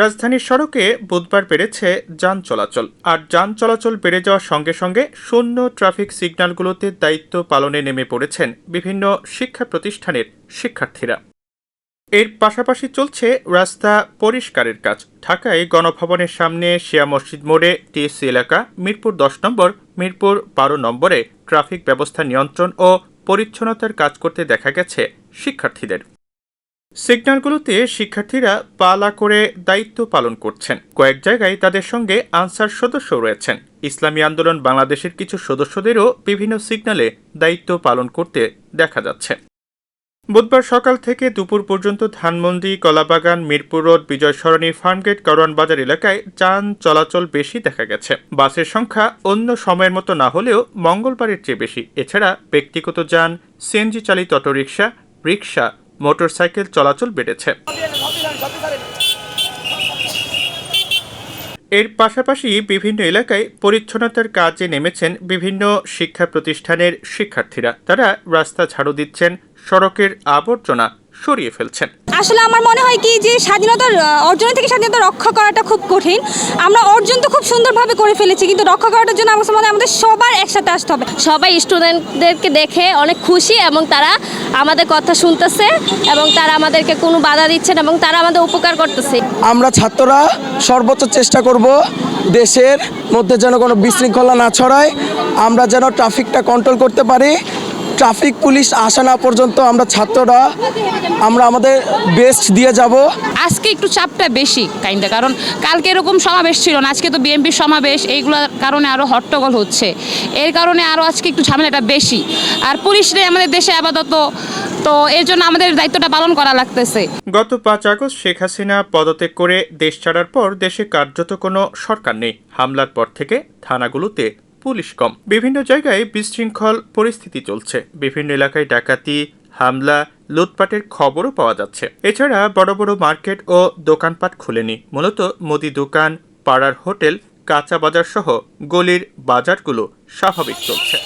রাজধানীর সড়কে বুধবার বেড়েছে যান চলাচল। আর যান চলাচল বেড়ে যাওয়ার সঙ্গে সঙ্গে শূন্য ট্রাফিক সিগন্যালগুলোতে দায়িত্ব পালনে নেমে পড়েছেন বিভিন্ন শিক্ষা প্রতিষ্ঠানের শিক্ষার্থীরা। এর পাশাপাশি চলছে রাস্তা পরিষ্কারের কাজ। ঢাকায় গণভবনের সামনে শিয়া মসজিদ মোড়ে টিএসসি এলাকা, মিরপুর ১০ নম্বর, মিরপুর ১২ নম্বরে ট্রাফিক ব্যবস্থা নিয়ন্ত্রণ ও পরিচ্ছন্নতার কাজ করতে দেখা গেছে শিক্ষার্থীদের। সিগন্যালগুলোতে শিক্ষার্থীরা পালা করে দায়িত্ব পালন করছেন। কয়েক জায়গায় তাদের সঙ্গে আনসার সদস্য রয়েছেন। ইসলামী আন্দোলন বাংলাদেশের কিছু সদস্যদেরও বিভিন্ন সিগন্যালে দায়িত্ব পালন করতে দেখা যাচ্ছে। বুধবার সকাল থেকে দুপুর পর্যন্ত ধানমন্ডি, কলাবাগান, মিরপুর রোড, বিজয় সরণি, ফার্মগেট, কারওয়ান বাজার এলাকায় যান চলাচল বেশি দেখা গেছে। বাসের সংখ্যা অন্য সময়ের মতো না হলেও মঙ্গলবারের চেয়ে বেশি। এছাড়া ব্যক্তিগত যান, সিএনজি চালিত অটোরিকশা, রিকশা, মোটরসাইকেল চলাচল বেড়েছে। এর পাশাপাশি বিভিন্ন এলাকায় পরিচ্ছন্নতার কাজে নেমেছেন বিভিন্ন শিক্ষা প্রতিষ্ঠানের শিক্ষার্থীরা। তারা রাস্তা ঝাড়ু দিচ্ছেন, সড়কের আবর্জনা সরিয়ে ফেলছেন। আসলে আমার মনে হয় কি যে স্বাধীনতার অর্জনের থেকে স্বাধীনতা রক্ষা করাটা খুব কঠিন। আমরা অর্জন তো খুব সুন্দরভাবে করে ফেলেছি, কিন্তু রক্ষা করার জন্য আমার মনে হয় আমাদের সবার একসাথে আসতে হবে। সবাই স্টুডেন্টদেরকে দেখে অনেক খুশি এবং তারা আমাদের কথা শুনতেছে এবং তারা আমাদেরকে কোনো বাধা দিচ্ছেন এবং তারা আমাদের উপকার করতেছে। আমরা ছাত্ররা সর্বোচ্চ চেষ্টা করব দেশের মধ্যে যেন কোনো বিশৃঙ্খলা না ছড়ায়, আমরা যেন ট্রাফিকটা কন্ট্রোল করতে পারি। ট্রাফিক পুলিশ আসা না পর্যন্ত আমরা ছাত্ররা আমাদের বেস্ট দিয়ে যাব। আজকে একটু চাপটা বেশি কাইন্ডা, কারণ কালকে এরকম সমাবেশ ছিল না, আজকে তো বিএনপির সমাবেশ, এইগুলোর কারণে আরও হট্টগোল হচ্ছে, এর কারণে আরও আজকে একটু ঝামেলাটা বেশি। আর পুলিশরাই আমাদের দেশে আপাতত, তো এর জন্য আমাদের দায়িত্বটা পালন করা লাগতেছে। গত ৫ আগস্ট শেখ হাসিনা পদত্যাগ করে দেশ ছাড়ার পর দেশে কার্যত কোনো সরকার নেই। হামলার পর থেকে থানাগুলোতে পুলিশ কম। বিভিন্ন জায়গায় বিশৃঙ্খল পরিস্থিতি চলছে। বিভিন্ন এলাকায় ডাকাতি, হামলা, লুটপাটের খবরও পাওয়া যাচ্ছে। এছাড়া বড় বড় মার্কেট ও দোকানপাট খুলেনি। মূলত মুদি দোকান, পাড়ার হোটেল, কাঁচা বাজার সহ গলির বাজারগুলো স্বাভাবিক চলছে।